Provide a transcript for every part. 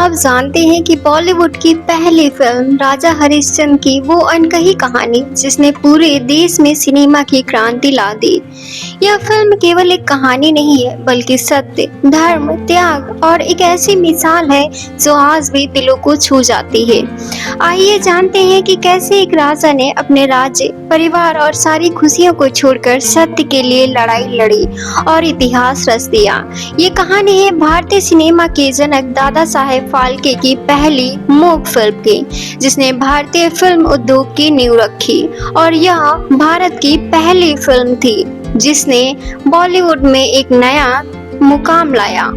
आप जानते हैं कि बॉलीवुड की पहली फिल्म राजा हरिश्चंद्र की वो अनकही कहानी जिसने पूरे देश में सिनेमा की क्रांति ला दी। यह फिल्म केवल एक कहानी नहीं है बल्कि सत्य, धर्म, त्याग और एक ऐसी मिसाल है जो आज भी दिलों को छू जाती है। आइए जानते हैं कि कैसे एक राजा ने अपने राज्य, परिवार और सारी खुशियों को छोड़कर सत्य के लिए लड़ाई लड़ी और इतिहास रच दिया। ये कहानी है भारतीय सिनेमा के जनक दादा साहेब फाल्के की पहली मूक फिल्म की, जिसने भारतीय फिल्म उद्योग की नींव रखी और यह भारत की पहली फिल्म थी जिसने बॉलीवुड में एक नया मुकाम लाया।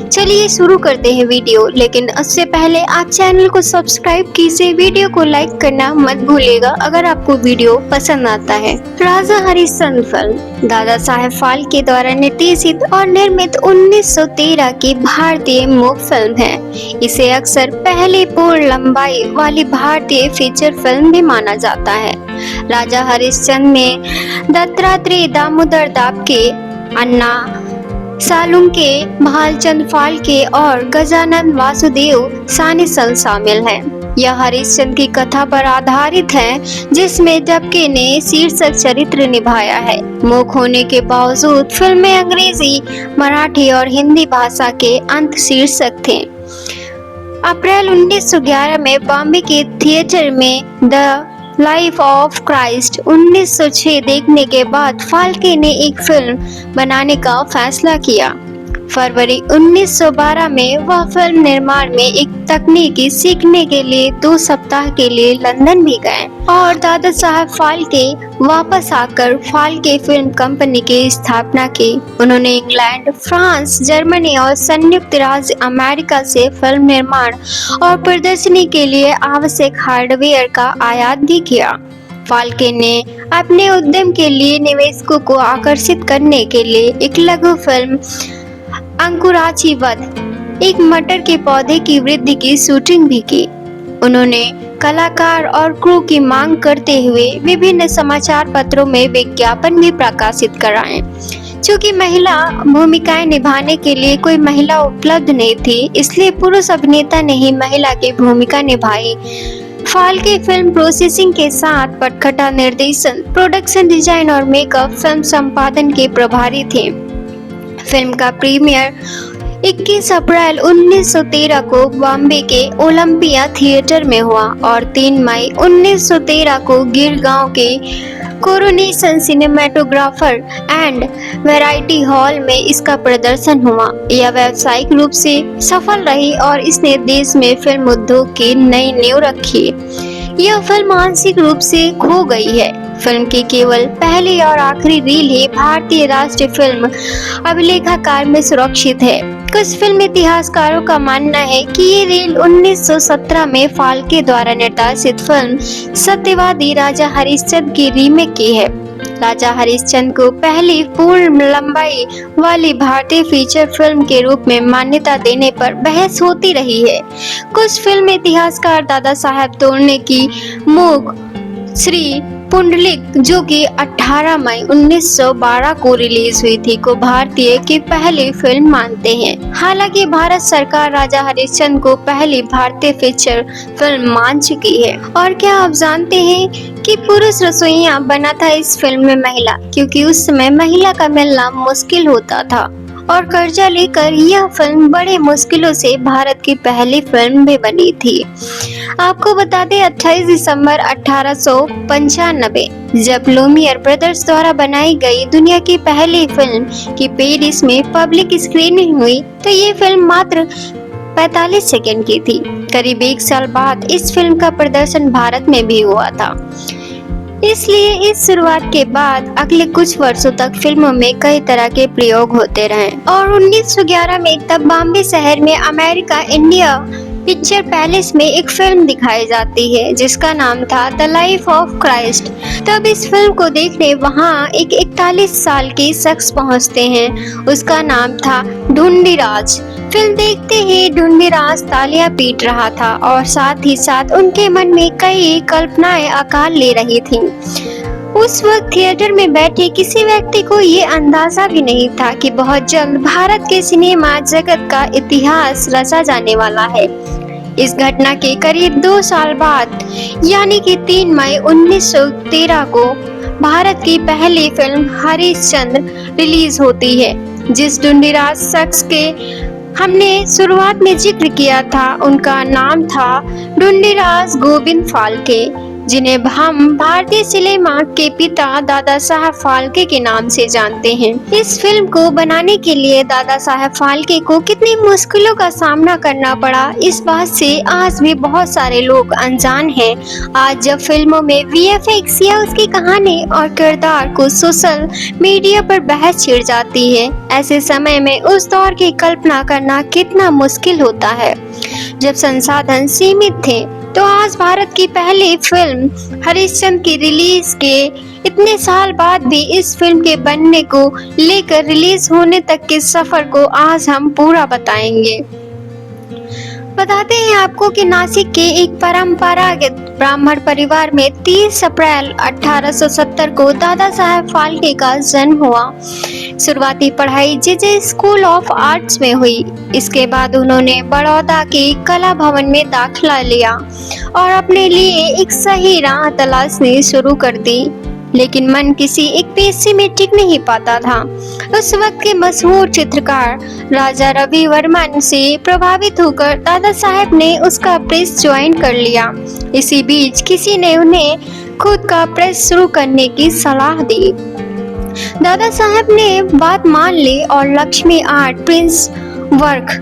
चलिए शुरू करते हैं वीडियो, लेकिन उससे पहले आप चैनल को सब्सक्राइब कीजिए, वीडियो को लाइक करना मत भूलिएगा अगर आपको वीडियो पसंद आता है। राजा हरिश्चंद्र फिल्म दादा साहेब फाल्के द्वारा निर्देशित और निर्मित 1913 की भारतीय मूक फिल्म है। इसे अक्सर पहली पूर्ण लंबाई वाली भारतीय फीचर फिल्म भी माना जाता है। राजा हरिश्चंद्र में दत्तात्रेय दामोदर दापके, अन्ना सालुंके, भालचंद फाल्के और गजानन वासुदेव सानीसल शामिल हैं। यह हरिश्चंद्र की कथा पर आधारित है जिसमें डबके ने शीर्षक चरित्र निभाया है। मूक होने के बावजूद फिल्म में अंग्रेजी, मराठी और हिंदी भाषा के अंत शीर्षक थे। अप्रैल 1911 में बॉम्बे के थिएटर में द लाइफ ऑफ क्राइस्ट 1906 देखने के बाद फाल्के ने एक फिल्म बनाने का फैसला किया। फरवरी 1912 में वह फिल्म निर्माण में एक तकनीकी सीखने के लिए 2 सप्ताह के लिए लंदन भी गए और दादा साहब फाल्के वापस आकर फाल्के फिल्म कंपनी की स्थापना की। उन्होंने इंग्लैंड, फ्रांस, जर्मनी और संयुक्त राज्य अमेरिका से फिल्म निर्माण और प्रदर्शनी के लिए आवश्यक हार्डवेयर का आयात भी किया। फाल्के ने अपने उद्यम के लिए निवेशकों को आकर्षित करने के लिए एक लघु फिल्म अंकुराची वध, एक मटर के पौधे की वृद्धि की शूटिंग भी की। उन्होंने कलाकार और क्रू की मांग करते हुए विभिन्न समाचार पत्रों में विज्ञापन भी प्रकाशित कराए। चूँकि महिला भूमिकाएं निभाने के लिए कोई महिला उपलब्ध नहीं थी, इसलिए पुरुष अभिनेता ने ही महिला की भूमिका निभाई। फाल्के फिल्म प्रोसेसिंग के साथ पटकथा निर्देशन, प्रोडक्शन डिजाइन और मेकअप, फिल्म संपादन के प्रभारी थे। फिल्म का प्रीमियर 21 अप्रैल 1913 को बॉम्बे के ओलंपिया थिएटर में हुआ और 3 मई 1913 को गिरगांव के coronation cinematographer and variety hall में इसका प्रदर्शन हुआ। यह व्यावसायिक रूप से सफल रही और इसने देश में फिल्म उद्योग की नई नींव रखी। यह फिल्म आंशिक रूप से खो गई है। फिल्म की केवल पहली और आखिरी रील ही भारतीय राष्ट्रीय फिल्म अभिलेखागार में सुरक्षित है। कुछ फिल्म इतिहासकारों का मानना है कि ये रील 1917 में फाल्के द्वारा निर्देशित फिल्म सत्यवादी राजा हरिश्चंद्र की रीमेक की है। राजा हरिश्चंद्र को पहली पूर्ण लंबाई वाली भारतीय फीचर फिल्म के रूप में मान्यता देने पर बहस होती रही है। कुछ फिल्म इतिहासकार दादा साहेब तोड़ने की मूक श्री पुंडलिक, जो कि 18 मई 1912 को रिलीज हुई थी, को भारतीय की पहली फिल्म मानते हैं। हालांकि भारत सरकार राजा हरिश्चंद्र को पहली भारतीय फीचर फिल्म मान चुकी है। और क्या आप जानते हैं कि पुरुष रसोइया बना था इस फिल्म में महिला, क्योंकि उस समय महिला का मिलना मुश्किल होता था और कर्जा लेकर यह फिल्म बड़े मुश्किलों से भारत की पहली फिल्म भी बनी थी। आपको बता दें 28 दिसंबर 1895 जब लूमियर ब्रदर्स द्वारा बनाई गई दुनिया की पहली फिल्म की पेरिस में पब्लिक स्क्रीनिंग हुई तो ये फिल्म मात्र 45 सेकंड की थी। करीब 1 साल बाद इस फिल्म का प्रदर्शन भारत में भी हुआ था। इसलिए इस शुरुआत के बाद अगले कुछ वर्षों तक फिल्मों में कई तरह के प्रयोग होते रहे और 1911 में तब बॉम्बे शहर में अमेरिका इंडिया पिक्चर पैलेस में एक फिल्म दिखाई जाती है जिसका नाम था द लाइफ ऑफ क्राइस्ट। तब इस फिल्म को देखने वहाँ एक 41 साल के शख्स पहुँचते हैं। उसका नाम था ढूंढीराज। फिल्म देखते ही ढूंढीराज तालियां पीट रहा था और साथ ही साथ उनके मन में कई कल्पनाएं आकार ले रही थीं। उस वक्त थिएटर में बैठे किसी व्यक्ति को ये अंदाजा भी नहीं था कि बहुत जल्द भारत के सिनेमा जगत का इतिहास रचा जाने वाला है। इस घटना के करीब 2 साल बाद यानी कि 3 मई 1913 को भारत की पहली फिल्म हरिश्चंद्र रिलीज होती है। जिस ढूंढीराज शख्स के हमने शुरुआत में जिक्र किया था, उनका नाम था ढूंढीराज गोविंद फाल्के, जिन्हें हम भारतीय सिनेमा के पिता दादा साहब फाल्के के नाम से जानते हैं। इस फिल्म को बनाने के लिए दादा साहब फाल्के को कितनी मुश्किलों का सामना करना पड़ा, इस बात से आज भी बहुत सारे लोग अनजान हैं। आज जब फिल्मों में VFX या उसकी कहानी और किरदार को सोशल मीडिया पर बहस छिड़ जाती है, ऐसे समय में उस दौर की कल्पना करना कितना मुश्किल होता है जब संसाधन सीमित थे। तो आज भारत की पहली फिल्म हरिश्चंद्र की रिलीज के इतने साल बाद भी इस फिल्म के बनने को लेकर रिलीज होने तक के सफर को आज हम पूरा बताएंगे। बताते हैं आपको कि नासिक के एक परंपरागत ब्राह्मण परिवार में 30 अप्रैल 1870 को दादा साहब फाल्के का जन्म हुआ। शुरुआती पढ़ाई जे स्कूल ऑफ आर्ट्स में हुई। इसके बाद उन्होंने बड़ौदा के कला भवन में दाखिला लिया और अपने लिए एक सही राह तलाशनी शुरू कर दी, लेकिन मन किसी एक पेशे में टिक नहीं पाता था। उस वक्त के मशहूर चित्रकार राजा रवि वर्मन से प्रभावित होकर दादा साहब ने उसका प्रेस ज्वाइन कर लिया। इसी बीच किसी ने उन्हें खुद का प्रेस शुरू करने की सलाह दी। दादा साहब ने बात मान ली और लक्ष्मी आर्ट प्रिंस वर्क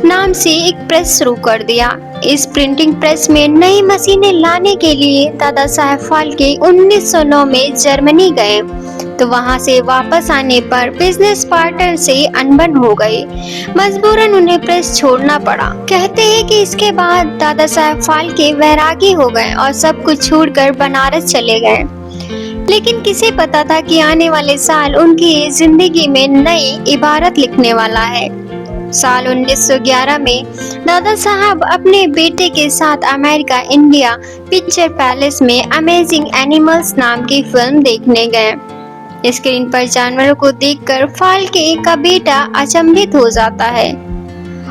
नाम से एक प्रेस शुरू कर दिया। इस प्रिंटिंग प्रेस में नई मशीनें लाने के लिए दादा साहब फाल्के 1909 में जर्मनी गए, तो वहां से वापस आने पर बिजनेस पार्टनर से अनबन हो गई। मजबूरन उन्हें प्रेस छोड़ना पड़ा। कहते हैं कि इसके बाद दादा साहब फाल्के वैरागी हो गए और सब कुछ छोड़कर बनारस चले गए। लेकिन किसे पता था कि आने वाले साल उनकी जिंदगी में नई इबारत लिखने वाला है। साल 1911 में दादा साहब अपने बेटे के साथ अमेरिका इंडिया पिक्चर पैलेस में अमेजिंग एनिमल्स नाम की फिल्म देखने गए। स्क्रीन पर जानवरों को देखकर फाल्के का बेटा अचंभित हो जाता है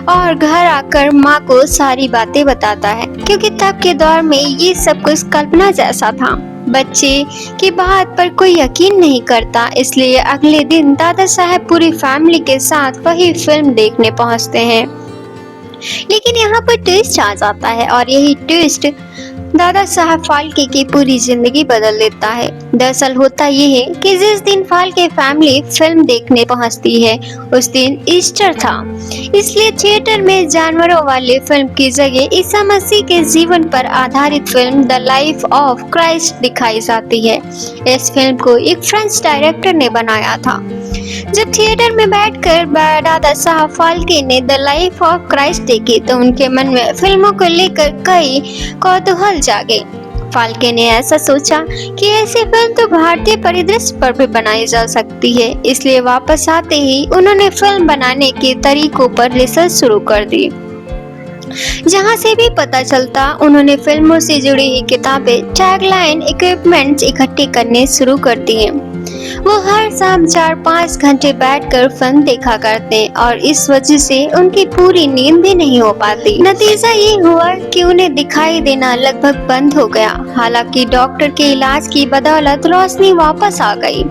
और घर आकर माँ को सारी बातें बताता है, क्योंकि तब के दौर में ये सब कुछ कल्पना जैसा था। बच्चे की बात पर कोई यकीन नहीं करता, इसलिए अगले दिन दादा साहब पूरी फैमिली के साथ वही फिल्म देखने पहुंचते हैं। लेकिन यहाँ पर ट्विस्ट आ जाता है और यही ट्विस्ट दादा साहब फाल्के की पूरी जिंदगी बदल देता है। दरअसल होता ये है कि जिस दिन फाल्के फैमिली फिल्म देखने पहुंचती है उस दिन ईस्टर था, इसलिए थिएटर में जानवरों वाली फिल्म की जगह ईसा मसीह के जीवन पर आधारित film the life of Christ दिखाई जाती है। इस फिल्म को एक फ्रेंच डायरेक्टर ने बनाया था। जब थिएटर में बैठकर दादा साहब फाल्के ने द लाइफ ऑफ क्राइस्ट देखी तो उनके मन में फिल्मों को लेकर कई कौतूहल जागे। फाल्के ने ऐसा सोचा कि ऐसी फिल्म तो भारतीय परिदृश्य पर भी बनाई जा सकती है, इसलिए वापस आते ही उन्होंने फिल्म बनाने के तरीकों पर रिसर्च शुरू कर दी। जहां से भी पता चलता उन्होंने फिल्मों से जुड़ी ही किताबें, टैगलाइन, इक्विपमेंट्स इकट्ठे करने शुरू कर दिए। वो हर शाम 4-5 घंटे बैठकर फिल्म देखा करते और इस वजह से उनकी पूरी नींद भी नहीं हो पाती। नतीजा ये हुआ कि उन्हें दिखाई देना लगभग बंद हो गया। हालांकि डॉक्टर के इलाज की बदौलत रोशनी वापस आ गई।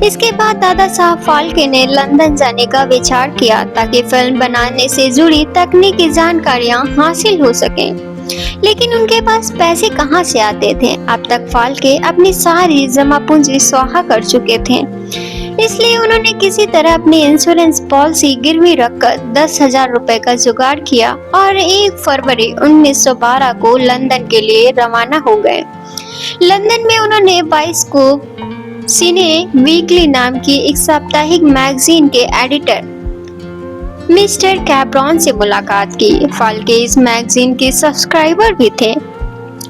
इसके बाद दादा साहब फाल्के ने लंदन जाने का विचार किया ताकि फिल्म बनाने से जुड़ी तकनीकी जानकारियां हासिल हो सकें। लेकिन उनके पास पैसे कहां से आते थे? अब तक फाल्के अपनी सारी जमा पूंजी स्वाहा कर चुके थे, इसलिए उन्होंने किसी तरह अपनी इंश्योरेंस पॉलिसी गिरवी रखकर 10,000 रुपए का जुगाड़ किया और 1 फरवरी 1912 को लंदन के लिए रवाना हो गए। लंदन में उन्होंने बाइस्कोप सिने वीकली नाम की एक साप्ताहिक मैगजीन के एडिटर मिस्टर कैब्रॉन से मुलाकात की। फाल्के इस मैगजीन के सब्सक्राइबर भी थे,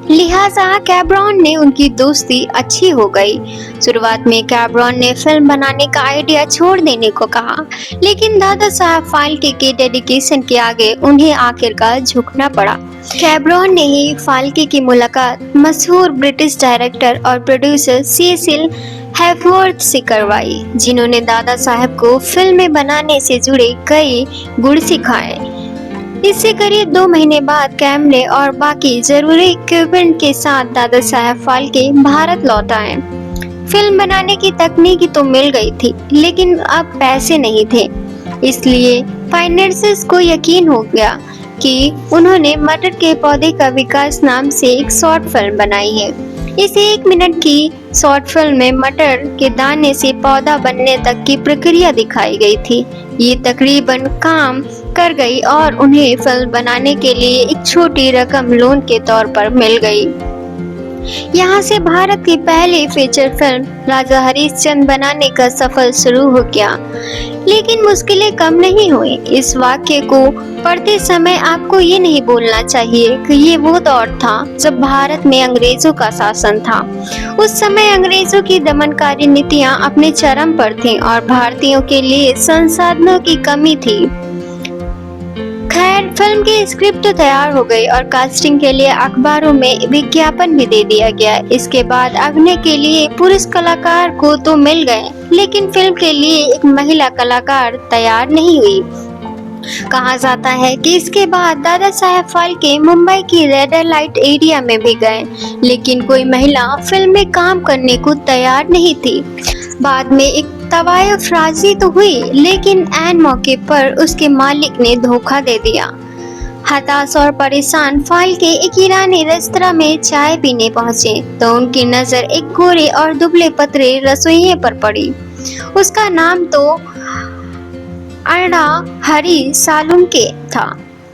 लिहाजा कैब्रॉन ने उनकी दोस्ती अच्छी हो गई। शुरुआत में कैब्रॉन ने फिल्म बनाने का आइडिया छोड़ देने को कहा, लेकिन दादा साहब फाल्के के डेडिकेशन के आगे उन्हें आखिरकार झुकना पड़ा। कैमरॉन ने ही फाल्के की मुलाकात मशहूर ब्रिटिश डायरेक्टर और प्रोड्यूसर सेसिल हैफवर्थ से करवाई, जिन्होंने दादा साहब को फिल्में बनाने से जुड़े कई गुण सिखाए। इससे करीब 2 महीने बाद कैमरे और बाकी जरूरी इक्विपमेंट के साथ दादा साहब फाल्के भारत लौट आए। फिल्म बनाने की तकनीक तो मिल गई थी, लेकिन अब पैसे नहीं थे। इसलिए फाइनेंसर्स को यकीन हो गया कि उन्होंने मटर के पौधे का विकास नाम से एक शॉर्ट फिल्म बनाई है। इस 1 मिनट की शॉर्ट फिल्म में मटर के दाने से पौधा बनने तक की प्रक्रिया दिखाई गई थी। ये तकरीबन काम कर गई और उन्हें फिल्म बनाने के लिए एक छोटी रकम लोन के तौर पर मिल गई। यहाँ से भारत की पहली फीचर फिल्म राजा हरिश्चंद्र बनाने का सफर शुरू हो गया। लेकिन मुश्किलें कम नहीं हुई। इस वाक्य को पढ़ते समय आपको ये नहीं बोलना चाहिए कि ये वो दौर था जब भारत में अंग्रेजों का शासन था। उस समय अंग्रेजों की दमनकारी नीतियां अपने चरम पर थीं और भारतीयों के लिए संसाधनों की कमी थी। खैर, फिल्म की स्क्रिप्ट तो तैयार हो गई और कास्टिंग के लिए अखबारों में विज्ञापन भी दे दिया गया। इसके बाद अभिनय के लिए पुरुष कलाकार को तो मिल गए, लेकिन फिल्म के लिए एक महिला कलाकार तैयार नहीं हुई। कहा जाता है कि इसके बाद दादा साहब फाल्के मुंबई की रेड लाइट एरिया में भी गए, लेकिन कोई महिला फिल्म में काम करने को तैयार नहीं थी। बाद में एक तवायफ राजी तो हुई, लेकिन ऐन मौके पर उसके मालिक ने धोखा दे दिया। हताश और परेशान फाल्के एक ईरानी रेस्तरां में चाय पीने पहुंचे तो उनकी नजर एक गोरे और दुबले पतले रसोइये पर पड़ी। उसका नाम तो अर्णा हरी सालुंके था।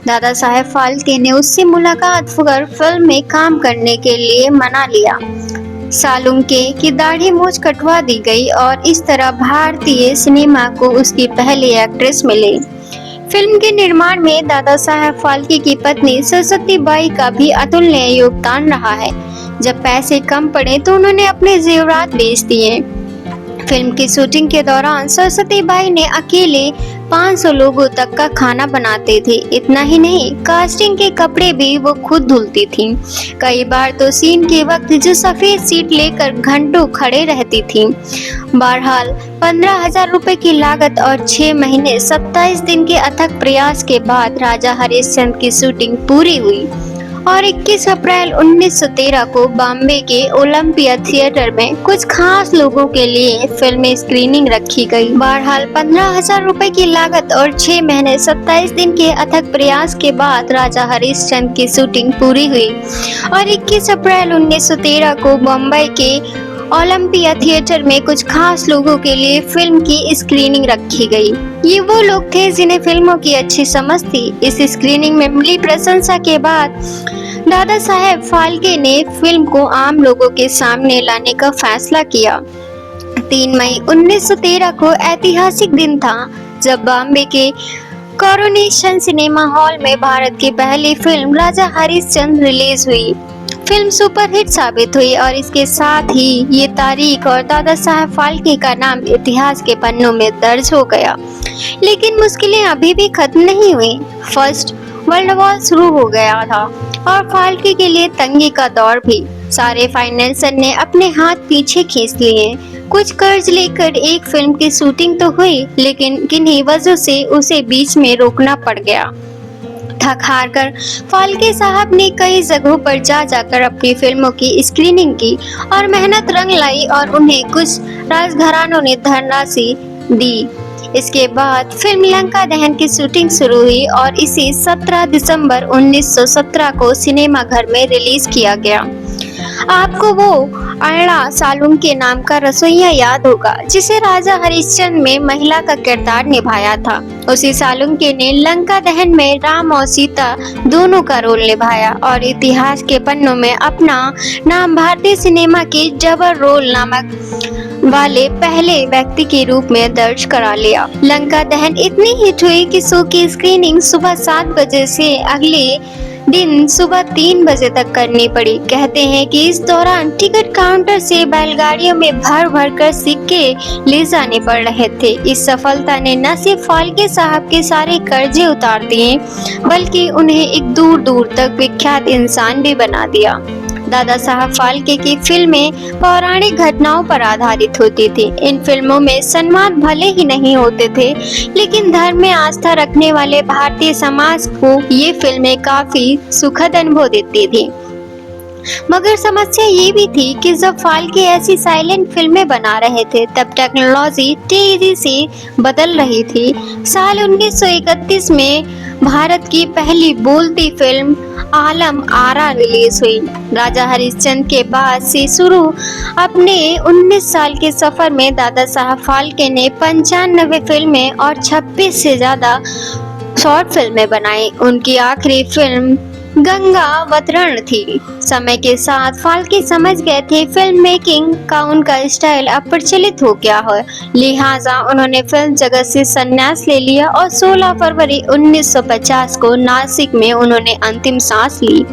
दादा साहब फाल्के ने उससे मुलाकात कर फिल्म में काम करने के लिए मना लिया। सालुंके की दाढ़ी मूंछ कटवा दी गई और इस तरह भारतीय सिनेमा को उसकी पहली एक्ट्रेस मिली। फिल्म के निर्माण में दादा साहब फाल्के की पत्नी सरस्वती बाई का भी अतुलनीय योगदान रहा है। जब पैसे कम पड़े तो उन्होंने अपने जेवरात बेच दिए। फिल्म की शूटिंग के दौरान सरस्वती बाई ने अकेले 500 लोगों तक का खाना बनाते थे। इतना ही नहीं, कास्टिंग के कपड़े भी वो खुद धुलती थीं। कई बार तो सीन के वक्त जो सफेद सीट लेकर घंटों खड़े रहती थीं। बहरहाल 15,000 रुपए की लागत और 6 महीने 27 दिन के अथक प्रयास के बाद राजा हरिश्चंद्र की शूटिंग पूरी हुई और 21 अप्रैल 1913 को बॉम्बे के ओलंपिया थिएटर में कुछ खास लोगों के लिए फिल्म स्क्रीनिंग रखी गई। बहरहाल 15,000 रुपए की लागत और 6 महीने 27 दिन के अथक प्रयास के बाद राजा हरिश्चंद्र की शूटिंग पूरी हुई और 21 अप्रैल 1913 को बॉम्बे के ओलंपिया थिएटर में कुछ खास लोगों के लिए फिल्म की स्क्रीनिंग रखी गई। ये वो लोग थे जिन्हें फिल्मों की अच्छी समझ थी। इस स्क्रीनिंग में मिली प्रशंसा के बाद दादा साहब फाल्के ने फिल्म को आम लोगों के सामने लाने का फैसला किया। 3 मई 1913 को ऐतिहासिक दिन था जब बॉम्बे के कोरोनेशन सिनेमा हॉल में भारत की पहली फिल्म राजा हरिश्चंद्र रिलीज हुई। फिल्म सुपरहिट साबित हुई और इसके साथ ही ये तारीख और दादा साहब फाल्के का नाम इतिहास के पन्नों में दर्ज हो गया। लेकिन मुश्किलें अभी भी खत्म नहीं हुई। फर्स्ट वर्ल्ड वॉर शुरू हो गया था और फाल्के के लिए तंगी का दौर भी। सारे फाइनेंसर ने अपने हाथ पीछे खींच लिए। कुछ कर्ज लेकर एक फिल्म की शूटिंग तो हुई, लेकिन किन्हीं वजह से उसे बीच में रोकना पड़ गया। थक हार कर फाल्के साहब ने कई जगहों पर जाकर अपनी फिल्मों की स्क्रीनिंग की और मेहनत रंग लाई और उन्हें कुछ राजघरानों ने धनराशि दी। इसके बाद फिल्म लंका दहन की शूटिंग शुरू हुई और इसे 17 दिसंबर 1917 को सिनेमा घर में रिलीज किया गया। आपको वो अर्णा सालुंके नाम का रसोइया याद होगा जिसे राजा हरिश्चंद्र में महिला का किरदार निभाया था। उसी सालुंके ने लंका दहन में राम और सीता दोनों का रोल निभाया और इतिहास के पन्नों में अपना नाम भारतीय सिनेमा के डबल रोल नामक वाले पहले व्यक्ति के रूप में दर्ज करा लिया। लंका दहन इतनी हिट हुई कि शो की स्क्रीनिंग सुबह 7 बजे से अगले दिन सुबह 3 बजे तक करनी पड़ी। कहते हैं कि इस दौरान टिकट काउंटर से बैलगाड़ियों में भर भर कर सिक्के ले जाने पड़ रहे थे। इस सफलता ने न सिर्फ फाल्के साहब के सारे कर्जे उतार दिए, बल्कि उन्हें एक दूर दूर तक विख्यात इंसान भी बना दिया। दादा साहब फाल्के की फिल्में पौराणिक घटनाओं पर आधारित होती थी। इन फिल्मों में संवाद भले ही नहीं होते थे, लेकिन धर्म में आस्था रखने वाले भारतीय समाज को ये फिल्में काफी सुखद अनुभव देती थी। मगर समस्या ये भी थी कि जब फाल्के ऐसी साइलेंट फिल्में बना रहे थे, तब टेक्नोलॉजी तेजी से बदल रही थी। साल 1931 में भारत की पहली बोलती फिल्म आलम आरा रिलीज हुई। राजा हरिश्चंद्र के बाद से शुरू अपने 19 साल के सफर में दादा साहब फाल्के ने 95 फिल्में और 26 से ज्यादा शॉर्ट फिल्में बनाई। उनकी आखिरी फिल्म गंगावतरण थी। समय के साथ फाल्के समझ गए थे फिल्म मेकिंग का उनका स्टाइल अब प्रचलित हो गया है, लिहाजा उन्होंने फिल्म जगत से संन्यास ले लिया और 16 फरवरी 1950 को नासिक में उन्होंने अंतिम सांस ली।